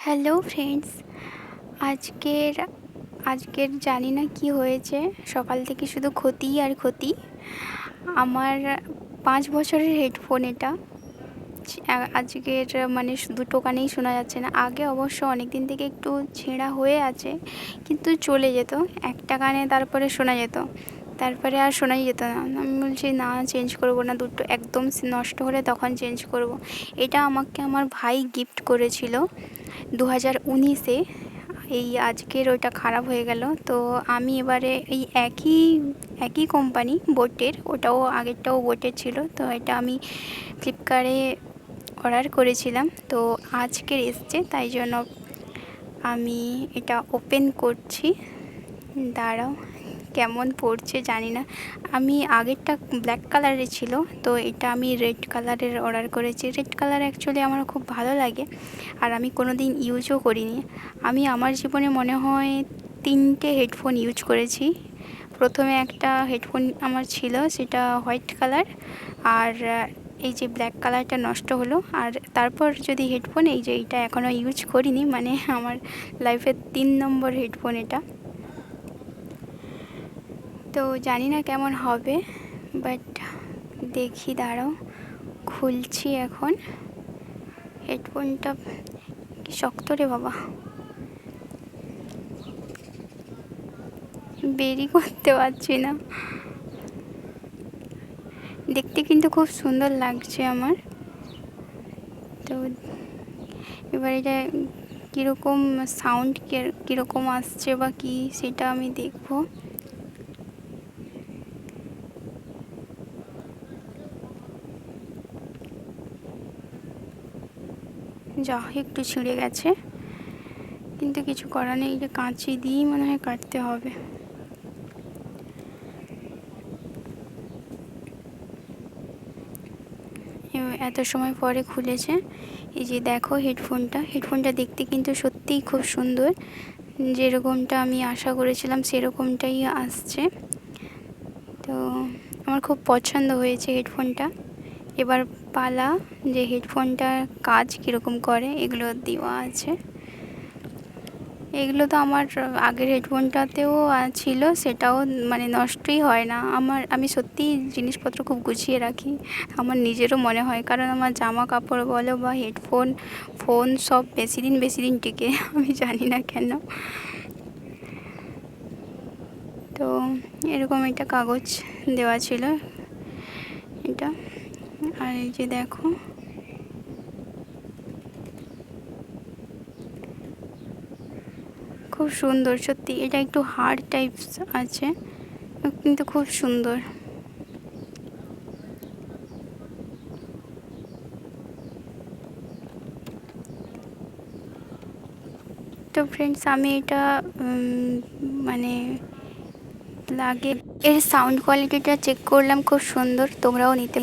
Hello friends, আজকের আজকের জানি না কি হয়েছে, সকাল থেকে শুধু ক্ষতি আর ক্ষতি। আমার 5 বছরের হেডফোন এটা। আজকের মানে দুটো কানেই শোনা যাচ্ছে না। আগে অবশ্য অনেক দিন থেকে একটু ছেঁড়া হয়ে আছে, কিন্তু চলে যেত একটা কানে, তারপরে শোনা যেত, তারপরে আর শোনাই যেত না। আমি বলছি না, চেঞ্জ করবো না, দুটো একদম নষ্ট হলে তখন চেঞ্জ করব। এটা আমাকে আমার ভাই গিফট করেছিল 2019-এ। এই আজকের ওইটা খারাপ হয়ে গেল, তো আমি এবারে এই একই একই কোম্পানি বোটের, ওটাও আগেরটাও বোটের ছিল, তো এটা আমি ফ্লিপকার্টে অর্ডার করেছিলাম, তো আজকের এসছে, তাই জন্য আমি এটা ওপেন করছি। দাঁড়াও, কেমন পড়ছে জানি না। আমি আগেরটা ব্ল্যাক কালারের ছিল, তো এটা আমি রেড কালারের অর্ডার করেছি। রেড কালার অ্যাকচুয়ালি আমার খুব ভালো লাগে, আর আমি কোনো দিন ইউজও করিনি। আমি আমার জীবনে মনে হয় 3টে হেডফোন ইউজ করেছি। প্রথমে একটা হেডফোন আমার ছিল, সেটা হোয়াইট কালার, আর এই যে ব্ল্যাক কালারটা নষ্ট হলো। আর তারপর যদি হেডফোন, এই যে এইটা এখনও ইউজ করিনি, মানে আমার লাইফের 3 নম্বর হেডফোন এটা। তো জানি না কেমন হবে, বাট দেখি, দাঁড়াও, খুলছি এখন। হেডফোনটা কি শক্ত রে বাবা, বেরি করতে পারছি না। দেখতে কিন্তু খুব সুন্দর লাগছে আমার। তো এবার এটা কীরকম সাউন্ড, কীরকম আসছে বা কি, সেটা আমি দেখবো। যা একটু ছিঁড়ে গেছে, কিন্তু কিছু করার নেই, যে কাঁচি দিয়েই মনে হয় কাটতে হবে। এত সময় পরে খুলেছে। এই যে দেখো হেডফোনটা দেখতে কিন্তু সত্যিই খুব সুন্দর, যেরকমটা আমি আশা করেছিলাম সেরকমটাই আসছে। তো আমার খুব পছন্দ হয়েছে হেডফোনটা। এবার পালা যে হেডফোনটার কাজ কীরকম করে, এগুলো দেওয়া আছে। এগুলো তো আমার আগের হেডফোনটাতেও ছিল, সেটাও মানে নষ্টই হয় না। আমি সত্যিই জিনিসপত্র খুব গুছিয়ে রাখি, আমার নিজেরও মনে হয়, কারণ আমার জামা কাপড় বলো বা হেডফোন, ফোন সব বেশি দিন টিকে, আমি জানি না কেন। তো এরকম একটা কাগজ দেওয়া ছিল এটা। আর এই যে দেখো, খুব সুন্দর সত্যি। এটা একটু হার্ড টাইপস আছে, কিন্তু খুব সুন্দর। তো ফ্রেন্ডস, আমি এটা মানে লাগে, এর সাউন্ড কোয়ালিটিটা চেক করলাম, খুব সুন্দর। তোমরাও নিতে